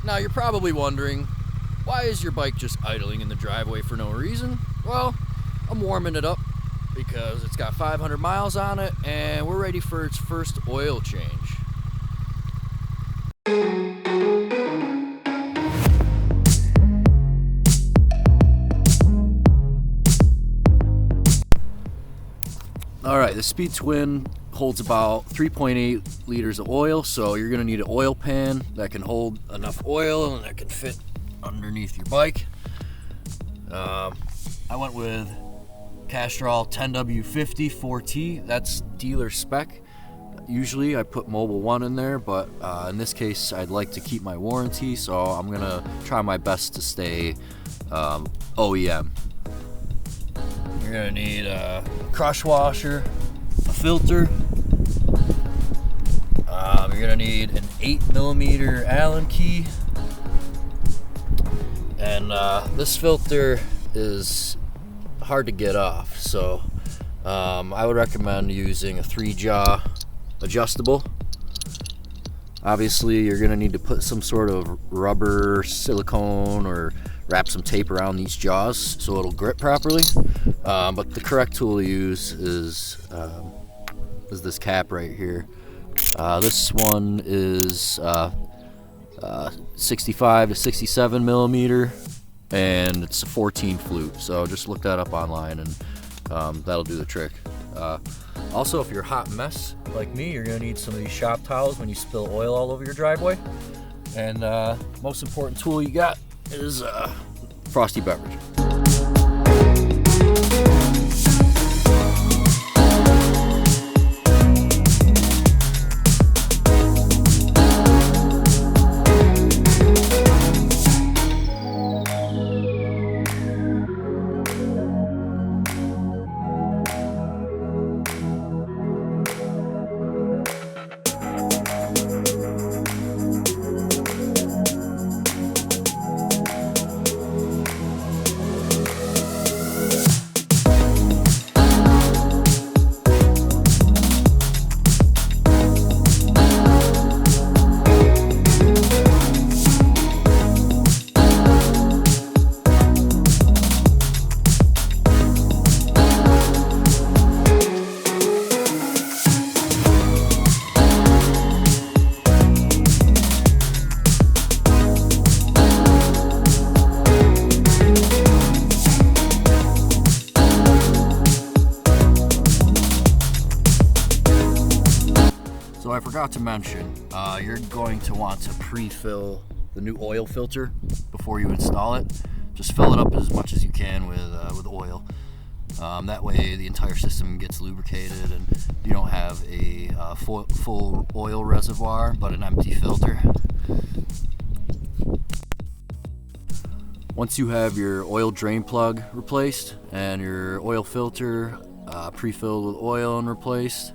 Now you're probably wondering, why is your bike just idling in the driveway for no reason? Well, I'm warming it up because it's got 500 miles on it and we're ready for its first oil change. Alright, the Speed Twin holds about 3.8 liters of oil, so you're going to need an oil pan that can hold enough oil and that can fit underneath your bike. I went with Castrol 10W50 4T. That's dealer spec. Usually I put Mobile 1 in there, but in this case I'd like to keep my warranty, so I'm going to try my best to stay OEM. You're going to need a crush washer, a filter. You're going to need an 8mm Allen key. And this filter is hard to get off, so I would recommend using a 3-jaw adjustable. Obviously you're going to need to put some sort of rubber, silicone, or wrap some tape around these jaws so it'll grip properly. But the correct tool to use is this cap right here. This one is 65 to 67 millimeter, and it's a 14 flute. So just look that up online, and that'll do the trick. Also, if you're a hot mess like me, you're gonna need some of these shop towels when you spill oil all over your driveway. And most important tool you got is frosty beverage. So I forgot to mention, you're going to want to pre-fill the new oil filter before you install it. Just fill it up as much as you can with oil. That way the entire system gets lubricated and you don't have a full oil reservoir but an empty filter. Once you have your oil drain plug replaced and your oil filter pre-filled with oil and replaced,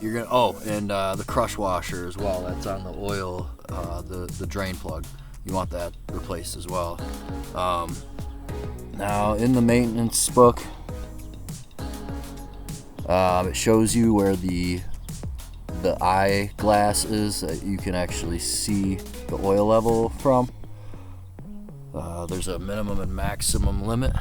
you're gonna and the crush washer as well, that's on the oil, the drain plug, you want that replaced as well. Now in the maintenance book, it shows you where the eye glass is that you can actually see the oil level from. There's a minimum and maximum limit.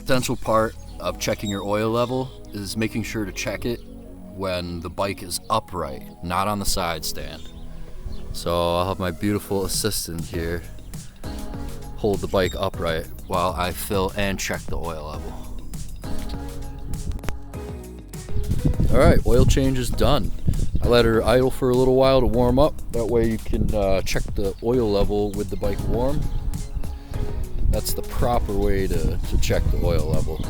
Essential part of checking your oil level is making sure to check it when the bike is upright, not on the side stand. So I'll have my beautiful assistant here hold the bike upright while I fill and check the oil level. Alright, oil change is done. I let her idle for a little while to warm up. That way you can check the oil level with the bike warm. That's the proper way to check the oil level.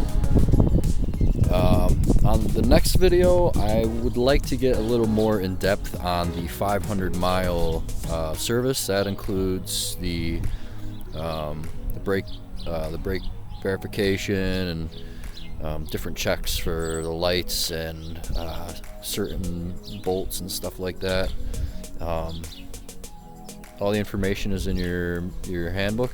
On the next video, I would like to get a little more in depth on the 500-mile service. That includes the brake verification and different checks for the lights and certain bolts and stuff like that. All the information is in your handbook,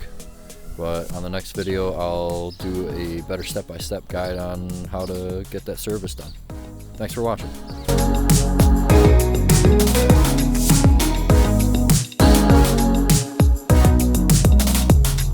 but on the next video I'll do a better step-by-step guide on how to get that service done. Thanks for watching.